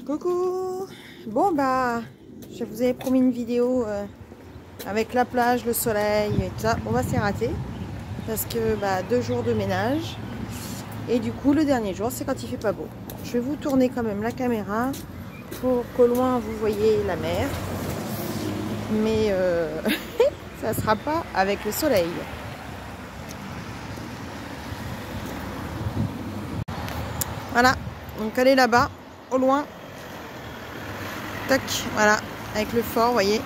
Coucou. Bon bah, je vous avais promis une vidéo avec la plage, le soleil et tout ça. Bon bah c'est raté parce que bah 2 jours de ménage et du coup le dernier jour c'est quand il fait pas beau. Je vais vous tourner quand même la caméra pour qu'au loin vous voyez la mer, mais ça sera pas avec le soleil. Voilà, donc elle est là-bas, au loin. Tac, voilà, avec le fort, vous voyez.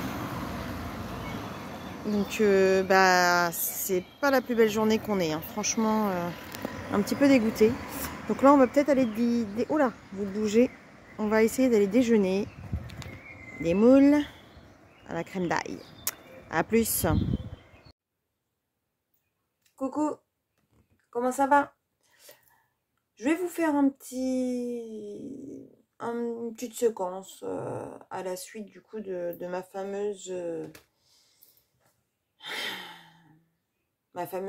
Donc bah c'est pas la plus belle journée qu'on ait, hein. Franchement un petit peu dégoûté. Donc là on va peut-être aller oh là, vous bougez. On va essayer d'aller déjeuner des moules à la crème d'ail. À plus. Coucou, comment ça va? Je vais vous faire une petite séquence à la suite du coup de ma fameuse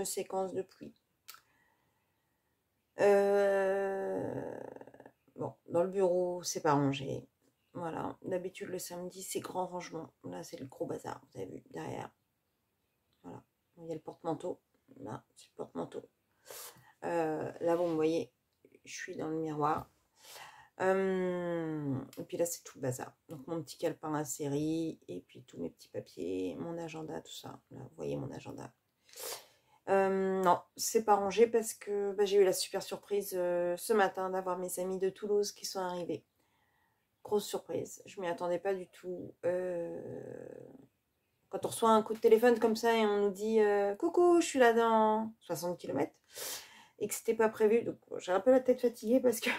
séquence de pluie. Bon, dans le bureau, c'est pas rangé. Voilà, d'habitude le samedi, c'est grand rangement. Là, c'est le gros bazar, vous avez vu, derrière. Voilà, il y a le porte-manteau. Là, c'est le porte-manteau. Là, vous me voyez, je suis dans le miroir. Et puis là, c'est tout le bazar. Donc, mon petit calepin à série, et puis tous mes petits papiers, mon agenda, tout ça. Là, vous voyez mon agenda. Non, c'est pas rangé parce que bah, j'ai eu la super surprise ce matin d'avoir mes amis de Toulouse qui sont arrivés. Grosse surprise, je m'y attendais pas du tout. Quand on reçoit un coup de téléphone comme ça et on nous dit coucou, je suis là dans 60 km et que c'était pas prévu, donc j'ai un peu la tête fatiguée parce que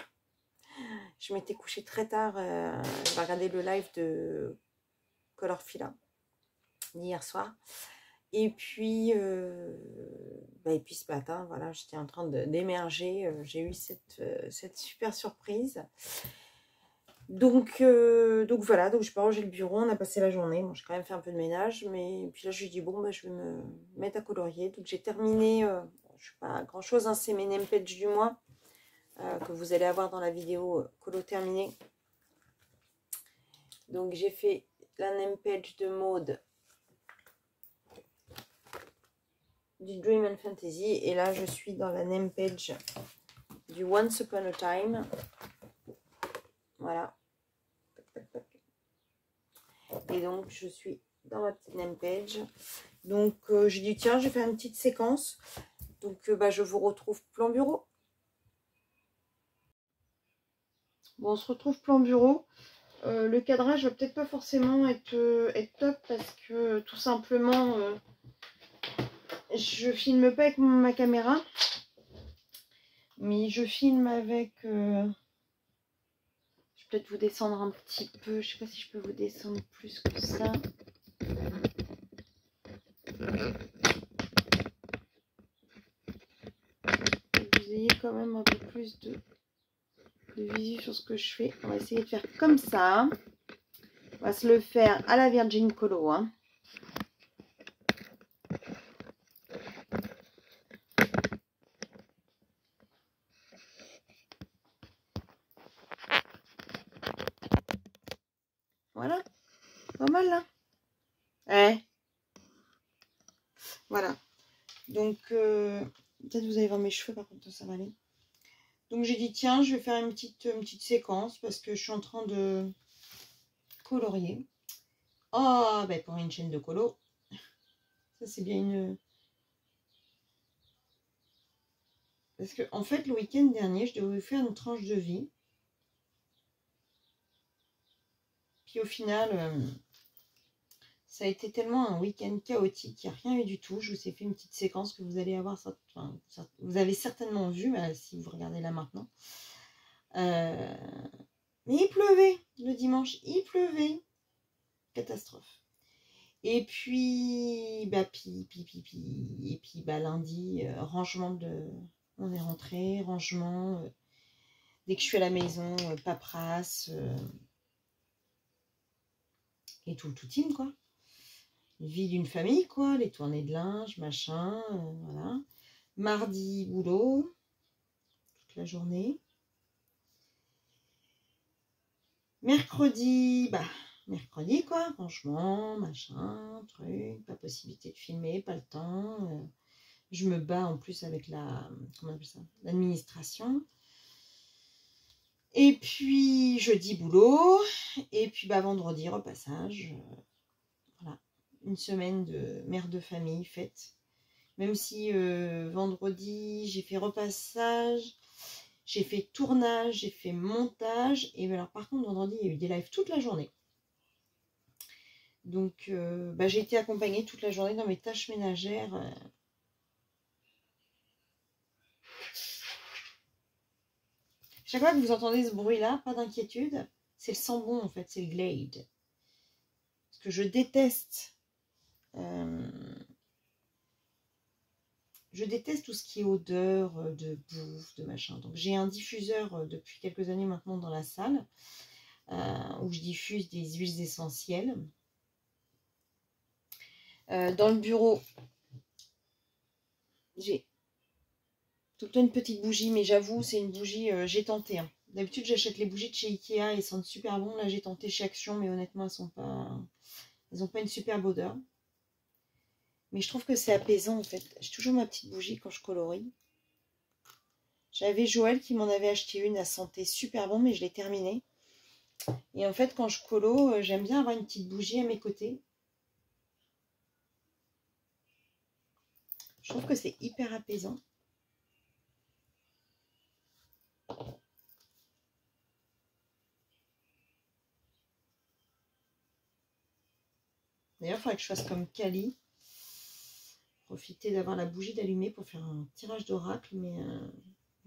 je m'étais couchée très tard. J'ai regardé le live de Colorfila hier soir. Et puis ce matin, voilà, j'étais en train d'émerger. J'ai eu cette super surprise. Donc voilà, donc je peux ranger le bureau. On a passé la journée. Bon, j'ai quand même fait un peu de ménage. Mais puis là, je me suis dit, bon, bah, je vais me mettre à colorier. Donc j'ai terminé, je ne sais pas grand chose, hein, c'est mes name pages du mois que vous allez avoir dans la vidéo colo terminée. Donc j'ai fait la name page de Maude du Dream and Fantasy, et là je suis dans la name page du Once Upon a Time. Voilà, et donc je suis dans ma petite name page. Donc j'ai dit tiens, je vais faire une petite séquence. Donc bah, je vous retrouve plan bureau. Bon, on se retrouve plan bureau. Le cadrage va peut-être pas forcément être top parce que tout simplement je filme pas avec ma caméra, mais je filme avec je vais peut-être vous descendre un petit peu. Je sais pas si je peux vous descendre plus que ça. Que vous ayez quand même un peu plus de visu sur ce que je fais. On va essayer de faire comme ça. On va se le faire à la Virgin Colo, hein. Voilà, pas mal là. Voilà. Donc, peut-être vous allez voir mes cheveux, par contre, ça va aller. Donc, j'ai dit, tiens, je vais faire une petite séquence parce que je suis en train de colorier. Oh, ben, pour une chaîne de colo. Ça, c'est bien une... Parce que, en fait, le week-end dernier, je devais vous faire une tranche de vie. Puis, au final... ça a été tellement un week-end chaotique, il n'y a rien eu du tout. Je vous ai fait une petite séquence que vous allez avoir, enfin, vous avez certainement vu si vous regardez là maintenant. Mais il pleuvait le dimanche, il pleuvait. Catastrophe. Et puis, bah, et puis bah, lundi, rangement de... On est rentré, rangement. Dès que je suis à la maison, paperasse. Et tout le tout team, quoi. Vie d'une famille, quoi, les tournées de linge, machin, voilà. Mardi, boulot, toute la journée. Mercredi, mercredi quoi, franchement, machin, truc, pas possibilité de filmer, pas le temps. Je me bats en plus avec comment on appelle ça, l'administration. Et puis jeudi boulot, et puis vendredi repassage. Voilà, une semaine de mère de famille faite. Même si vendredi j'ai fait repassage, j'ai fait tournage, j'ai fait montage. Et alors par contre vendredi il y a eu des lives toute la journée. Donc j'ai été accompagnée toute la journée dans mes tâches ménagères. Chaque fois que vous entendez ce bruit-là, pas d'inquiétude, c'est le sambon en fait, c'est le Glade. Parce que je déteste tout ce qui est odeur de bouffe, de machin. Donc j'ai un diffuseur depuis quelques années maintenant dans la salle où je diffuse des huiles essentielles. Dans le bureau, j'ai tout le temps une petite bougie, mais j'avoue, c'est une bougie, j'ai tenté. Hein. D'habitude, j'achète les bougies de chez Ikea, elles sentent super bon. Là, j'ai tenté chez Action, mais honnêtement, elles n'ont pas une superbe odeur. Mais je trouve que c'est apaisant, en fait. J'ai toujours ma petite bougie quand je colorie. J'avais Joël qui m'en avait acheté une, elle sentait super bon, mais je l'ai terminée. Et en fait, quand je colo, j'aime bien avoir une petite bougie à mes côtés. Je trouve que c'est hyper apaisant. D'ailleurs, il faudrait que je fasse comme Kali. Profiter d'avoir la bougie d'allumer pour faire un tirage d'oracle. Mais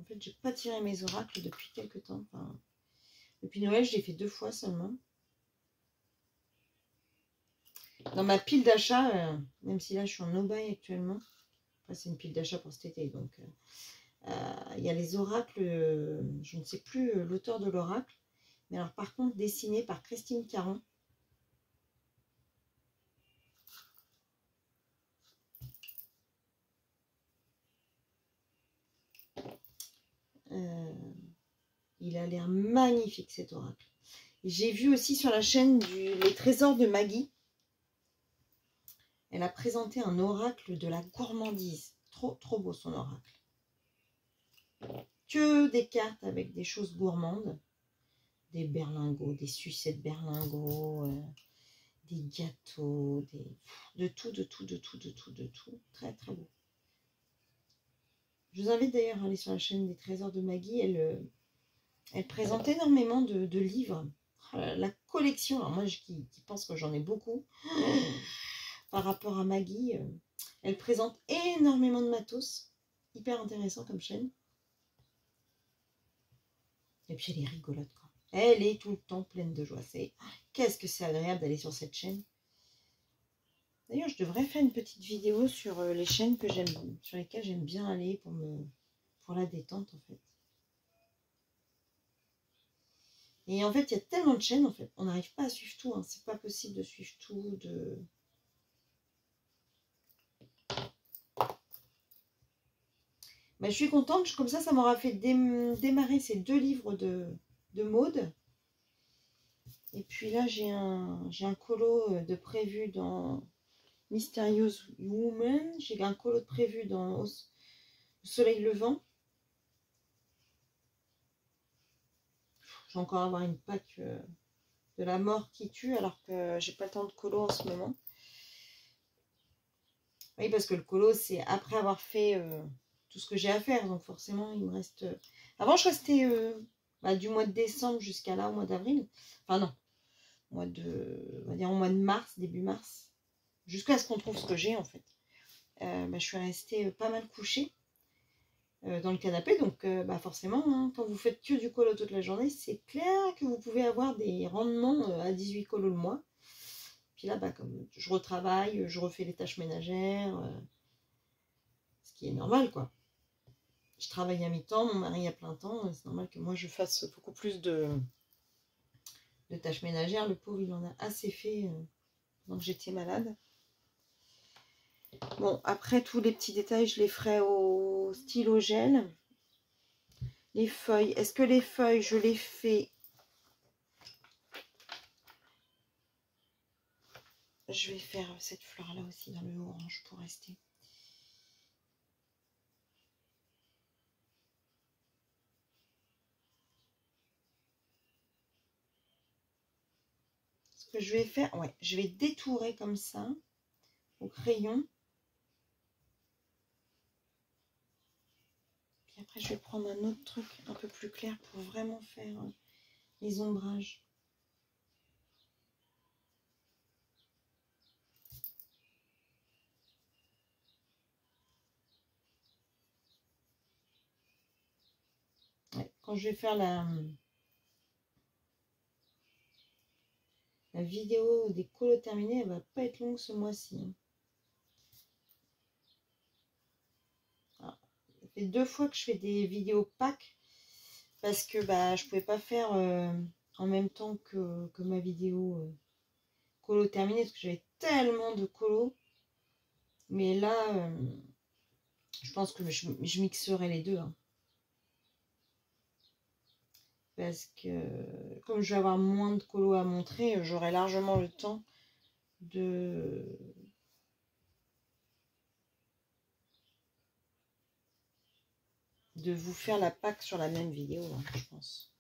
en fait, j'ai pas tiré mes oracles depuis quelques temps. Enfin, depuis Noël, je l'ai fait 2 fois seulement. Dans ma pile d'achat, même si là, je suis en no-buy actuellement. Enfin, c'est une pile d'achat pour cet été. Donc, il y a les oracles. Je ne sais plus l'auteur de l'oracle. Mais alors, par contre, dessiné par Christine Caron. Il a l'air magnifique cet oracle. J'ai vu aussi sur la chaîne Les Trésors de Maggie. Elle a présenté un oracle de la gourmandise. Trop, trop beau son oracle. Que des cartes avec des choses gourmandes. Des berlingots, des sucettes berlingots, des gâteaux, de tout, de tout, de tout, de tout, de tout. Très, très beau. Je vous invite d'ailleurs à aller sur la chaîne des Trésors de Maggie. Elle présente énormément de livres. La collection, alors moi qui pense que j'en ai beaucoup, par rapport à Maggie, elle présente énormément de matos. Hyper intéressant comme chaîne. Et puis elle est rigolote, quoi. Elle est tout le temps pleine de joie. Qu'est-ce que c'est agréable d'aller sur cette chaîne. D'ailleurs, je devrais faire une petite vidéo sur les chaînes que j'aime, sur lesquelles j'aime bien aller pour la détente, en fait. Et en fait, il y a tellement de chaînes, en fait. On n'arrive pas à suivre tout. Hein. C'est pas possible de suivre tout. Je suis contente. Comme ça m'aura fait démarrer ces 2 livres de Maud. Et puis là, j'ai un colo de prévu dans Mysterious Woman. J'ai un colo de prévu dans Au Soleil Levant. Je vais encore avoir une pack de la mort qui tue, alors que j'ai pas le temps de colo en ce moment. Oui, parce que le colo, c'est après avoir fait tout ce que j'ai à faire. Donc forcément, il me reste... Avant, je restais du mois de décembre jusqu'à là, au mois d'avril. Enfin non, on va dire au mois de mars, début mars. Jusqu'à ce qu'on trouve ce que j'ai, en fait. Je suis restée pas mal couchée dans le canapé. Donc forcément, hein, quand vous faites que du colo toute la journée, c'est clair que vous pouvez avoir des rendements à 18 colos le mois. Puis là, comme je retravaille, je refais les tâches ménagères, ce qui est normal, quoi. Je travaille à mi-temps, mon mari à plein temps, c'est normal que moi je fasse beaucoup plus de tâches ménagères. Le pauvre, il en a assez fait pendant que j'étais malade. Bon, après, tous les petits détails, je les ferai au stylo gel. Les feuilles, est-ce que les feuilles, je les fais je vais faire cette fleur là aussi dans le orange pour rester. Ce que je vais faire, ouais, je vais détourer comme ça au crayon. Puis après, je vais prendre un autre truc un peu plus clair pour vraiment faire les ombrages. Ouais, quand je vais faire la vidéo des colos terminés, elle va pas être longue ce mois-ci. Ça fait 2 fois que je fais des vidéos Pâques parce que bah, je pouvais pas faire en même temps que ma vidéo colo terminée parce que j'avais tellement de colos. Mais là, je pense que je mixerai les deux. Hein. Parce que comme je vais avoir moins de colos à montrer, j'aurai largement le temps de vous faire la Pâques sur la même vidéo, hein, je pense.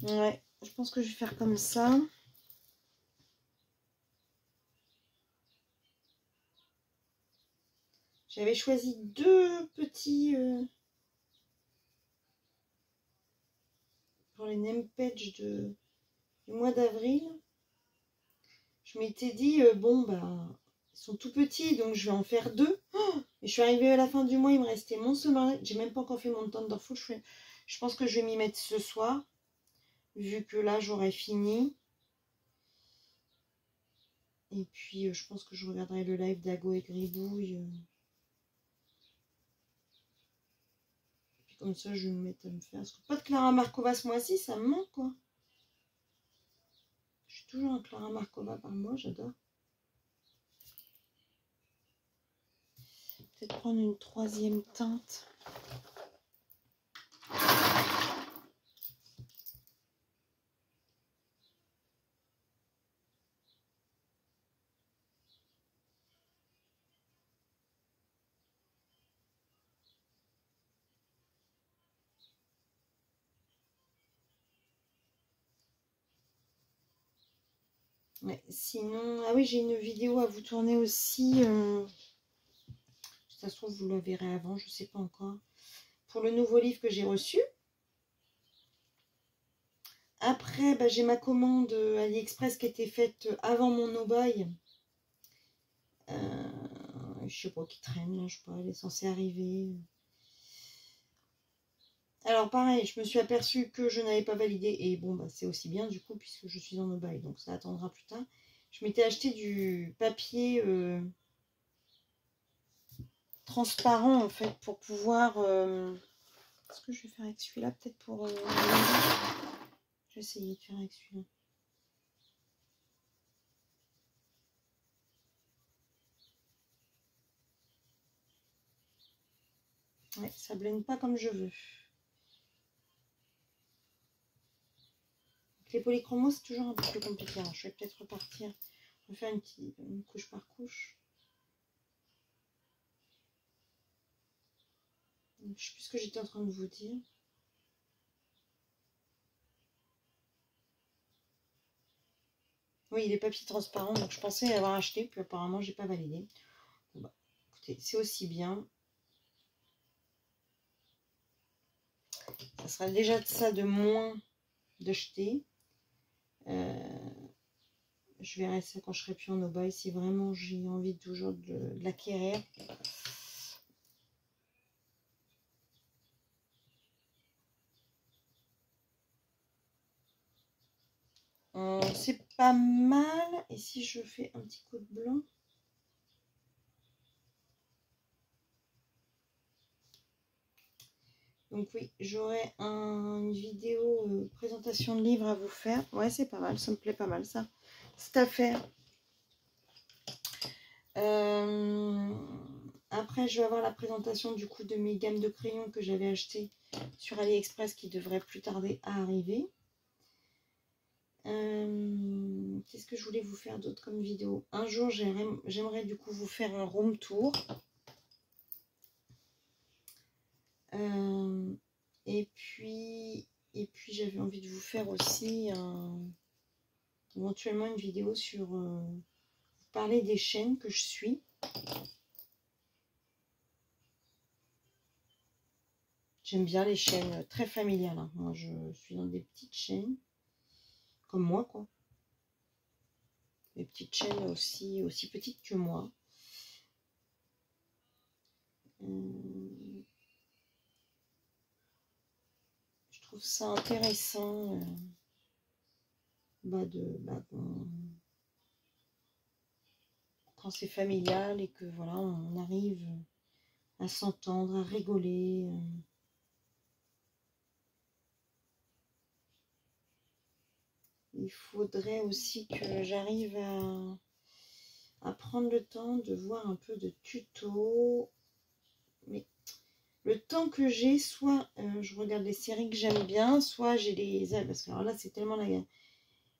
Ouais, je pense que je vais faire comme ça. J'avais choisi 2 petits pour les name pages du mois d'avril. Je m'étais dit, bon, bah, ils sont tout petits, donc je vais en faire 2. Oh, et je suis arrivée à la fin du mois, il me restait mon Summerlight. J'ai même pas encore fait mon Thunderful. Je pense que je vais m'y mettre ce soir, vu que là, j'aurai fini. Et puis, je pense que je regarderai le live d'Ago et Gribouille. Comme ça, je vais me mettre à me faire. Parce que pas de Clara Markova ce mois-ci, ça me manque, quoi. Je suis toujours un Clara Markova par mois, j'adore. Peut-être prendre une 3e teinte. Ouais, sinon, ah oui, j'ai une vidéo à vous tourner aussi. Ça se trouve, vous la verrez avant, je ne sais pas encore. Pour le nouveau livre que j'ai reçu. Après, bah, j'ai ma commande AliExpress qui était faite avant mon no-buy. Je sais pas qui traîne, là, je sais pas, elle est censée arriver. Alors pareil, je me suis aperçue que je n'avais pas validé. Et bon, bah, c'est aussi bien du coup, puisque je suis en no-buy. Donc ça attendra plus tard. Je m'étais acheté du papier transparent en fait pour pouvoir... Est-ce que je vais faire avec celui-là peut-être pour... Je vais essayer de faire avec celui-là. Ouais, ça blende pas comme je veux. Les polychromos, c'est toujours un peu plus compliqué. Alors, je vais peut-être repartir, refaire une couche par couche. Je ne sais plus ce que j'étais en train de vous dire. Oui, les papiers transparents, donc je pensais avoir acheté, puis apparemment, j'ai pas validé. Bon, bah, écoutez, c'est aussi bien. Ça sera déjà de ça de moins de jeter. Je verrai ça quand je serai plus en no-buy, si vraiment j'ai envie toujours de l'acquérir. C'est pas mal. Et si je fais un petit coup de blanc? Donc oui, j'aurai une vidéo présentation présentation de livre à vous faire. Ouais, c'est pas mal, ça me plaît pas mal ça. Cette affaire. Après, je vais avoir la présentation du coup de mes gammes de crayons que j'avais achetées sur AliExpress qui devrait plus tarder à arriver. Qu'est-ce que je voulais vous faire d'autre comme vidéo? Un jour, j'aimerais du coup vous faire un room tour. Et puis j'avais envie de vous faire aussi éventuellement une vidéo sur parler des chaînes que je suis. J'aime bien les chaînes très familiales. Hein. Moi, je suis dans des petites chaînes, comme moi, quoi. Des petites chaînes aussi petites que moi. Je trouve ça intéressant quand c'est familial et que voilà, on arrive à s'entendre, à rigoler. Il faudrait aussi que j'arrive à prendre le temps de voir un peu de tutos. Mais le temps que j'ai, soit je regarde les séries que j'aime bien, soit j'ai les... Parce que alors là, c'est tellement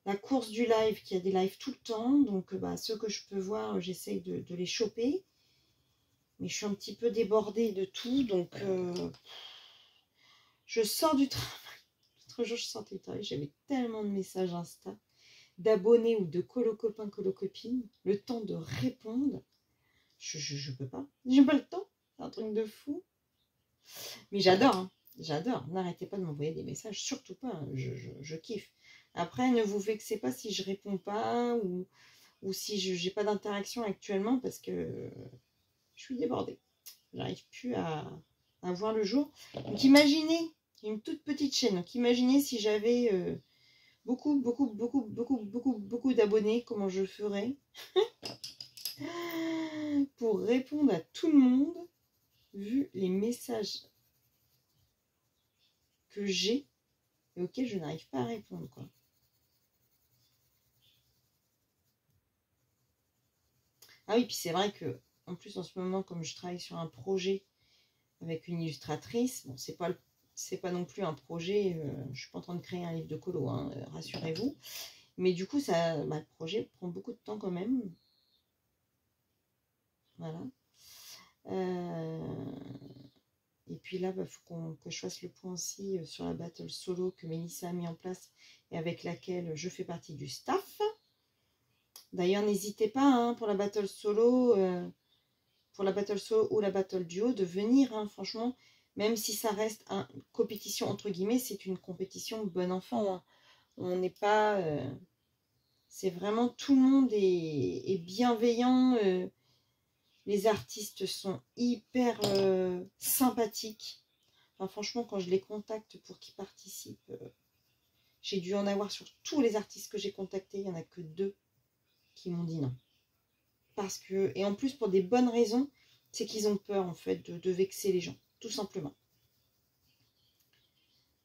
la course du live qu'il y a des lives tout le temps. Donc, ceux que je peux voir, j'essaye de les choper. Mais je suis un petit peu débordée de tout. Donc, je sors du travail. L'autre jour, je sortais du travail. J'avais tellement de messages Insta, d'abonnés ou de colo-copains, colo-copines. Le temps de répondre, je peux pas. J'ai pas le temps. C'est un truc de fou. Mais j'adore. Hein. J'adore. N'arrêtez pas de m'envoyer des messages. Surtout pas. Hein. Je kiffe. Après, ne vous vexez pas si je réponds pas ou si je n'ai pas d'interaction actuellement parce que je suis débordée. J'arrive plus à voir le jour. Donc imaginez, une toute petite chaîne. Donc imaginez si j'avais beaucoup d'abonnés, comment je ferais pour répondre à tout le monde vu les messages que j'ai et auxquels je n'arrive pas à répondre, quoi. Ah oui, puis c'est vrai que en plus en ce moment, comme je travaille sur un projet avec une illustratrice, bon, c'est pas non plus un projet, je suis pas en train de créer un livre de colo, hein, rassurez-vous. Mais du coup, le projet prend beaucoup de temps quand même. Voilà. Et puis là, faut que je fasse le point aussi sur la battle solo que Mélissa a mis en place et avec laquelle je fais partie du staff. D'ailleurs, n'hésitez pas hein, pour la battle solo ou la battle duo de venir. Hein, franchement, même si ça reste une compétition entre guillemets, c'est une compétition bon enfant. Hein. On n'est pas... c'est vraiment tout le monde est bienveillant. Les artistes sont hyper sympathiques. Enfin, franchement, quand je les contacte pour qu'ils participent, j'ai dû en avoir sur tous les artistes que j'ai contactés. Il n'y en a que 2 qui m'ont dit non. Parce que, et en plus pour des bonnes raisons, c'est qu'ils ont peur en fait de vexer les gens, tout simplement.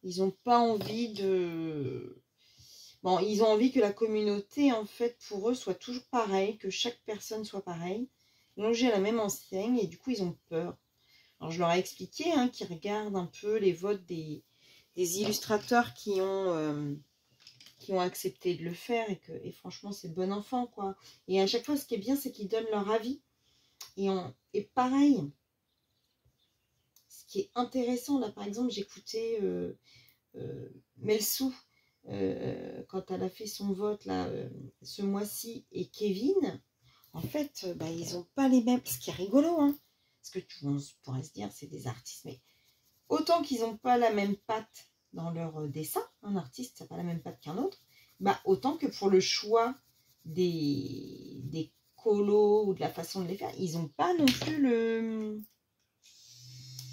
Ils n'ont pas envie de... Bon, ils ont envie que la communauté, en fait, pour eux, soit toujours pareille, que chaque personne soit pareille, logée à la même enseigne, et du coup, ils ont peur. Alors, je leur ai expliqué hein, qu'ils regardent un peu les votes des illustrateurs qui ont accepté de le faire, et franchement, c'est bon enfant, quoi. Et à chaque fois, ce qui est bien, c'est qu'ils donnent leur avis. Et pareil, ce qui est intéressant, là, par exemple, j'écoutais Melsou, quand elle a fait son vote là ce mois-ci, et Kevin, en fait, ils n'ont pas les mêmes. Ce qui est rigolo, hein, parce que tout le monde pourrait se dire c'est des artistes, mais autant qu'ils n'ont pas la même patte dans leur dessin, un artiste n'a pas la même patte qu'un autre, autant que pour le choix des colos ou de la façon de les faire, ils n'ont pas non plus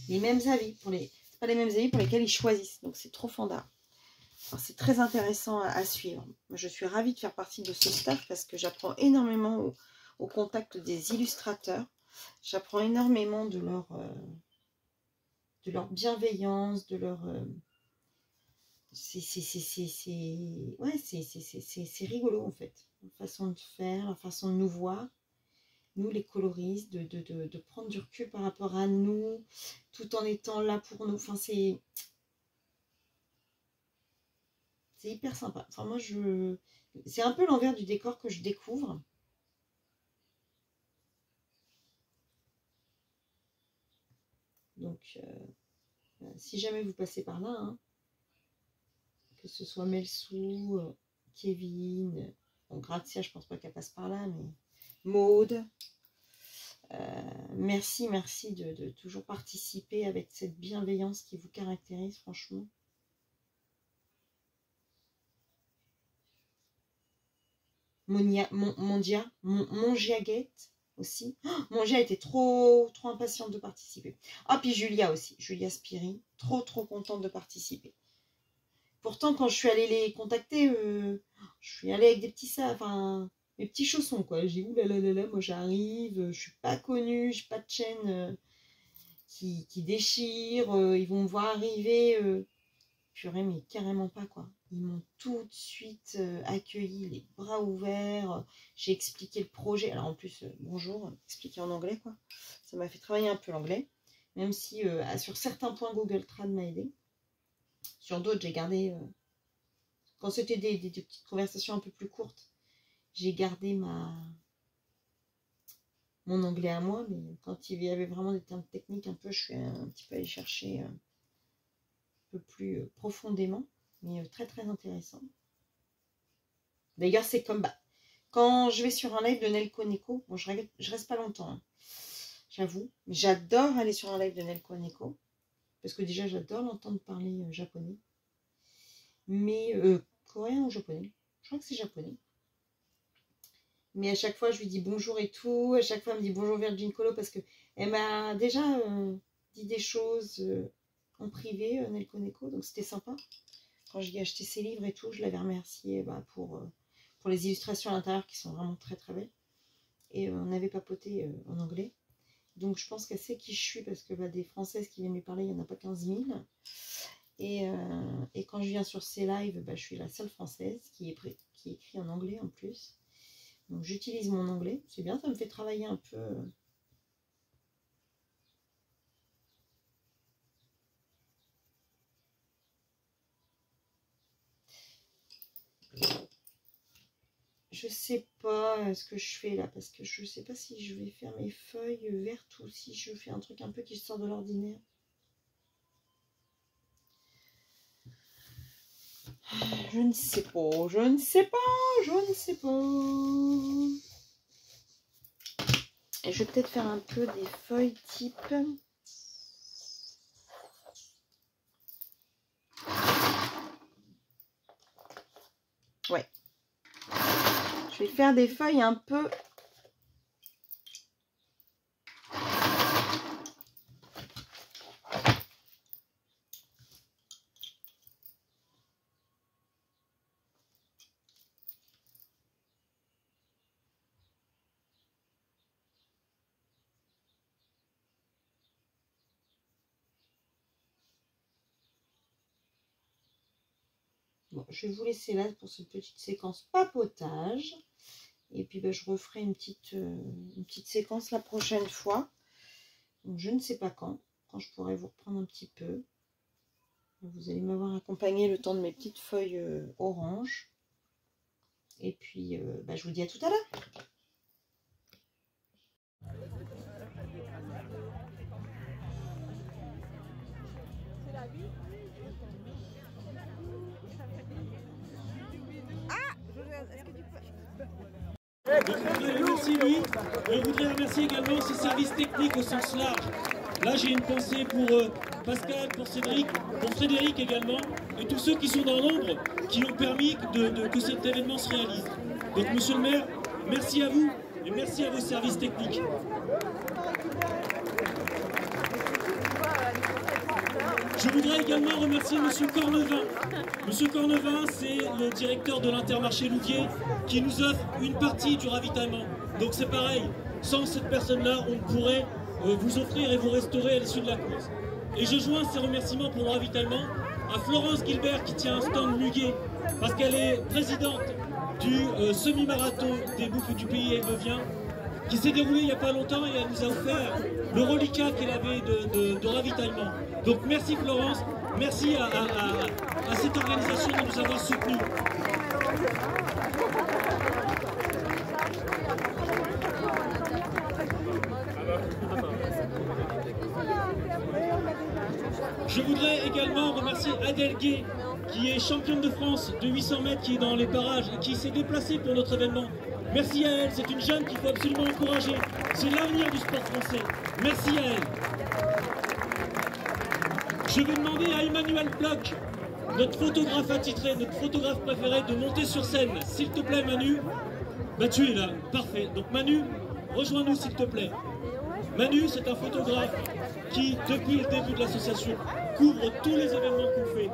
les mêmes avis. C'est pas les mêmes avis pour lesquels ils choisissent, donc c'est trop fandard. C'est très intéressant à suivre. Je suis ravie de faire partie de ce staff parce que j'apprends énormément au contact des illustrateurs. J'apprends énormément de leur bienveillance, de leur ouais, c'est rigolo en fait. La façon de faire, la façon de nous voir, nous les coloristes, de prendre du recul par rapport à nous, tout en étant là pour nous. Enfin, c'est hyper sympa. Enfin, moi, c'est un peu l'envers du décor que je découvre. Donc, si jamais vous passez par là, hein, que ce soit Melsou, Kevin, bon, Grazia, je pense pas qu'elle passe par là, mais Maude, merci de toujours participer avec cette bienveillance qui vous caractérise, franchement. Mongiaguette aussi. Oh, Mongia était trop impatiente de participer. Ah, puis Julia aussi, Julia Spiri, trop contente de participer. Pourtant, quand je suis allée les contacter, je suis allée avec des petits enfin, mes petits chaussons, quoi. J'ai dit, oulala, moi j'arrive, je suis pas connue, j'ai pas de chaîne qui déchire, ils vont me voir arriver. Purée, mais carrément pas, quoi. Ils m'ont tout de suite accueilli, les bras ouverts. J'ai expliqué le projet. Alors en plus, bonjour, expliqué en anglais, quoi. Ça m'a fait travailler un peu l'anglais. Même si sur certains points, Google Trad m'a aidé. Sur d'autres, j'ai gardé... quand c'était des petites conversations un peu plus courtes, j'ai gardé mon anglais à moi. Mais quand il y avait vraiment des termes techniques, un peu, je suis un petit peu allée chercher un peu plus profondément. Mais très intéressant. D'ailleurs, c'est comme quand je vais sur un live de Nelko Neko, bon, je reste pas longtemps, hein, j'avoue. J'adore aller sur un live de Nelko Neko, parce que déjà, j'adore l'entendre parler japonais. Mais coréen ou japonais, je crois que c'est japonais. Mais à chaque fois, je lui dis bonjour et tout. À chaque fois, elle me dit bonjour Virgin Colo, parce qu'elle m'a déjà dit des choses en privé, Nelko Neko, donc c'était sympa. Quand j'ai acheté ses livres et tout, je l'avais remercié pour les illustrations à l'intérieur qui sont vraiment très belles. Et on avait papoté en anglais. Donc je pense qu'elle sait qui je suis, parce que des Françaises qui viennent lui parler, il n'y en a pas 15 000. Et quand je viens sur ces lives, je suis la seule Française qui écrit en anglais en plus. Donc j'utilise mon anglais. C'est bien, ça me fait travailler un peu... Je sais pas ce que je fais là, parce que je sais pas si je vais faire mes feuilles vertes ou si je fais un truc un peu qui sort de l'ordinaire. Je ne sais pas, je ne sais pas. Et je vais peut-être faire un peu des feuilles type... Ouais. Je vais faire des feuilles un peu... Bon, je vais vous laisser là pour cette petite séquence papotage. Et puis je referai une petite séquence la prochaine fois. Donc je ne sais pas quand je pourrai vous reprendre un petit peu. Vous allez m'avoir accompagné le temps de mes petites feuilles orange. Et puis je vous dis à tout à l'heure. Merci lui. Je voudrais remercier également ses services techniques au sens large. Là, j'ai une pensée pour Pascal, pour Cédric, pour Frédéric également, et tous ceux qui sont dans l'ombre, qui ont permis que cet événement se réalise. Donc, monsieur le maire, merci à vous et merci à vos services techniques. Je voudrais également remercier monsieur Cornevin. Monsieur Cornevin, c'est le directeur de l'Intermarché Louviers qui nous offre une partie du ravitaillement. Donc c'est pareil, sans cette personne-là, on pourrait vous offrir et vous restaurer à l'issue de la course. Et je joins ces remerciements pour le ravitaillement à Florence Gilbert qui tient un stand muguet parce qu'elle est présidente du semi-marathon des boucles du pays élevevien qui s'est déroulé il n'y a pas longtemps et elle nous a offert le reliquat qu'elle avait de ravitaillement. Donc merci Florence, merci à cette organisation de nous avoir soutenus. Je voudrais également remercier Adèle Gay, qui est championne de France de 800 mètres, qui est dans les parages et qui s'est déplacée pour notre événement. Merci à elle, c'est une jeune qu'il faut absolument encourager. C'est l'avenir du sport français. Merci à elle. Je vais demander à Emmanuel Bloch, notre photographe attitré, notre photographe préféré, de monter sur scène. S'il te plaît, Manu. Bah tu es là, parfait. Donc Manu, rejoins-nous s'il te plaît. Manu, c'est un photographe qui, depuis le début de l'association, couvre tous les événements qu'on fait.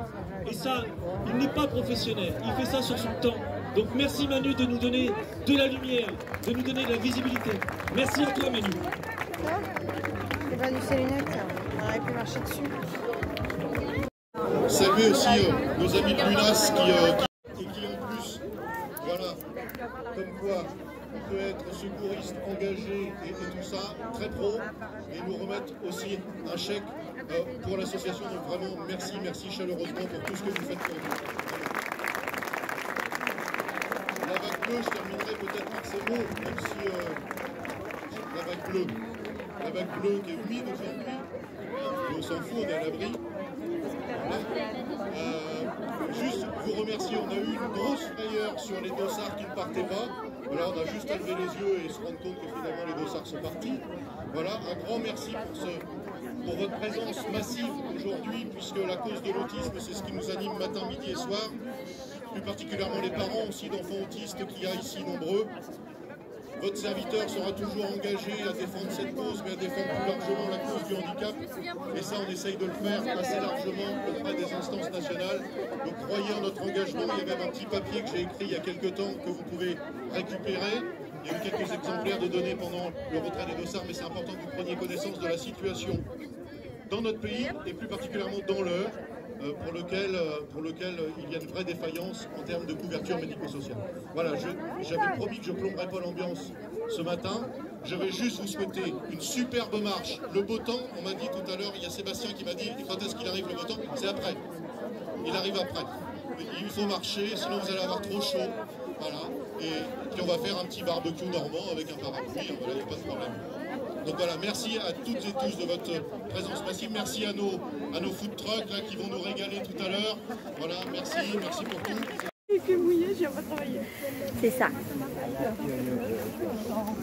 Et ça, il n'est pas professionnel, il fait ça sur son temps. Donc merci Manu de nous donner de la lumière, de nous donner de la visibilité. Merci à toi Manu. C'est pas du ses lunettes, on aurait pu marcher dessus. Saluer aussi nos amis de l'UNAS qui en plus, voilà, comme quoi on peut être secouriste engagé et tout ça, très pro, et nous remettre aussi un chèque pour l'association. Donc vraiment merci chaleureusement pour tout ce que vous faites pour nous. La vague bleue, je terminerai peut-être par ces mots, même si la vague bleue qui est humide aujourd'hui, on s'en fout, on est à l'abri. Juste vous remercier, on a eu une grosse frayeur sur les dossards qui ne partaient pas. Voilà, on a juste à lever les yeux et se rendre compte que finalement les dossards sont partis. Voilà, un grand merci pour votre présence massive aujourd'hui, puisque la cause de l'autisme, c'est ce qui nous anime matin, midi et soir. Plus particulièrement les parents aussi d'enfants autistes qu'il y a ici nombreux. Votre serviteur sera toujours engagé à défendre cette cause, mais à défendre plus largement la cause du handicap. Et ça, on essaye de le faire assez largement auprès des instances nationales. Donc croyez en notre engagement. Il y a même un petit papier que j'ai écrit il y a quelques temps que vous pouvez récupérer. Il y a eu quelques exemplaires de données pendant le retrait des dossards, mais c'est important que vous preniez connaissance de la situation dans notre pays, et plus particulièrement dans l'Eure, pour lequel il y a une vraie défaillance en termes de couverture médico-sociale. Voilà, j'avais promis que je ne plomberais pas l'ambiance ce matin. Je vais juste vous souhaiter une superbe marche. Le beau temps, on m'a dit tout à l'heure, il y a Sébastien qui m'a dit, quand est-ce qu'il arrive le beau temps? C'est après. Il arrive après. Il faut marcher, sinon vous allez avoir trop chaud. Voilà. Et puis on va faire un petit barbecue normand avec un parapluie, voilà, il n'y a pas de problème. Donc voilà, merci à toutes et tous de votre présence massive. Merci à nos food trucks là, qui vont nous régaler tout à l'heure. Voilà, merci pour tout. Et que mouillé, je viens pas travailler. C'est ça.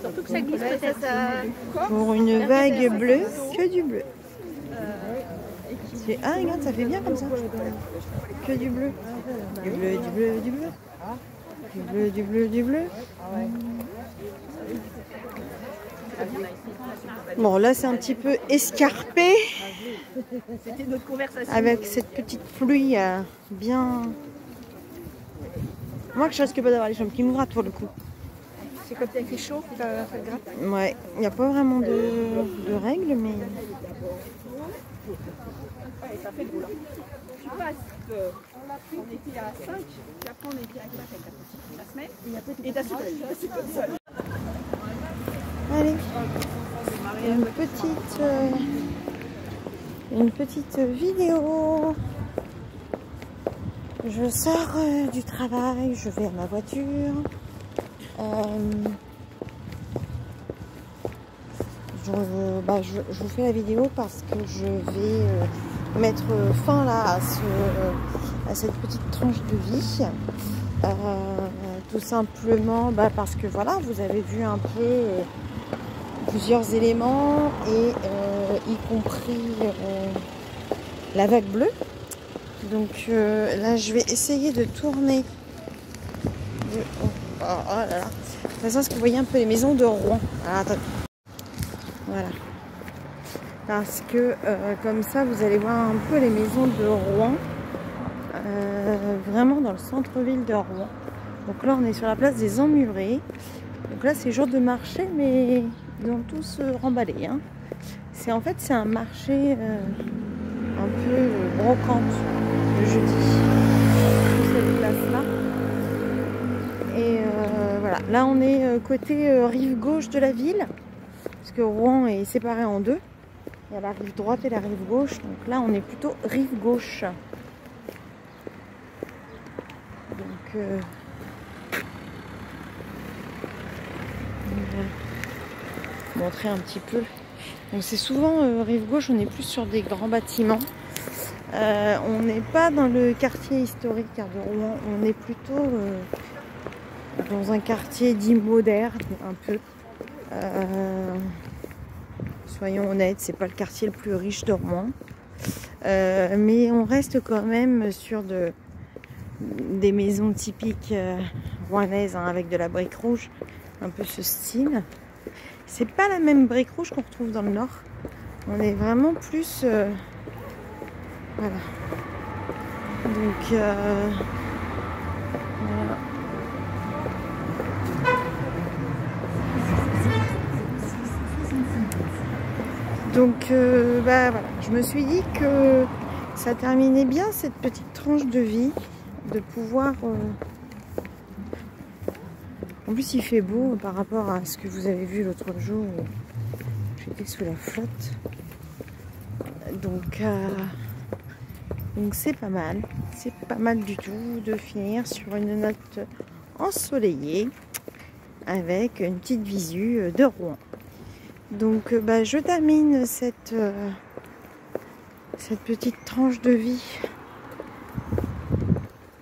Surtout que ça glisse peut-être. Pour une vague bleue, que du bleu. Ah regarde, ça fait bien comme ça. Que du bleu. Du bleu, du bleu, du bleu. Du bleu, du bleu, du bleu. Bon, là c'est un petit peu escarpé. C'était notre conversation. Avec cette petite pluie bien... Moi je risque pas d'avoir les jambes qui me grattent pour le coup. C'est comme il fait chaud, ça te gratte. Ouais, il n'y a pas vraiment de règles, mais... Ouais, ça fait drôle. Tu passes, on était à 5, puis après on était à 4 avec la semaine, et t'as super seul. Allez, une petite vidéo. Je sors du travail, je vais à ma voiture. Je vous fais la vidéo parce que je vais mettre fin là à cette petite tranche de vie. Tout simplement parce que voilà, vous avez vu un peu plusieurs éléments et y compris la vague bleue. Donc là je vais essayer de tourner oh là là, de toute façon, est-ce que vous voyez un peu les maisons de Rouen? Alors, attendez. Voilà, parce que comme ça vous allez voir un peu les maisons de Rouen, vraiment dans le centre-ville de Rouen. Donc là on est sur la place des Emmurés. Donc là c'est jour de marché, mais ils ont tous remballé, hein. En fait c'est un marché un peu brocante. jeudi sur cette place-là. Et voilà, là on est côté rive gauche de la ville, parce que Rouen est séparé en deux. Il y a la rive droite et la rive gauche, donc là on est plutôt rive gauche. Donc montrer un petit peu. Donc c'est souvent rive gauche, on est plus sur des grands bâtiments. On n'est pas dans le quartier historique de Rouen, on est plutôt dans un quartier dit moderne un peu. Soyons honnêtes, c'est pas le quartier le plus riche de Rouen. Mais on reste quand même sur des maisons typiques rouennaises, hein, avec de la brique rouge, un peu ce style. C'est pas la même brique rouge qu'on retrouve dans le nord. On est vraiment plus voilà. Donc voilà. Donc bah voilà, je me suis dit que ça terminait bien cette petite tranche de vie, de pouvoir en plus il fait beau par rapport à ce que vous avez vu l'autre jour où j'étais sous la flotte. Donc c'est pas mal du tout de finir sur une note ensoleillée avec une petite visu de Rouen. Donc bah, je termine cette petite tranche de vie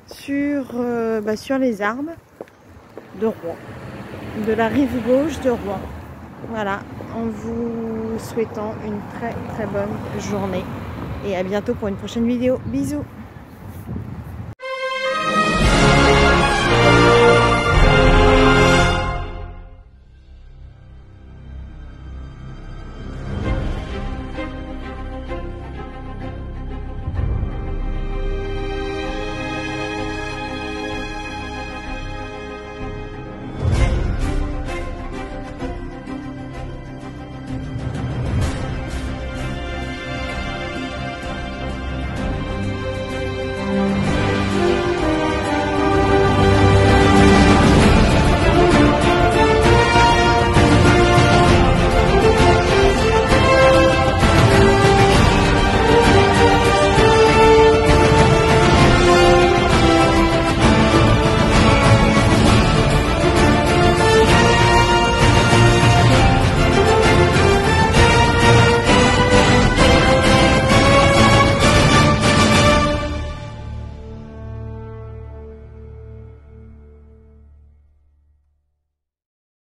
sur les arbres de Rouen, de la rive gauche de Rouen. Voilà, en vous souhaitant une très très bonne journée et à bientôt pour une prochaine vidéo. Bisous.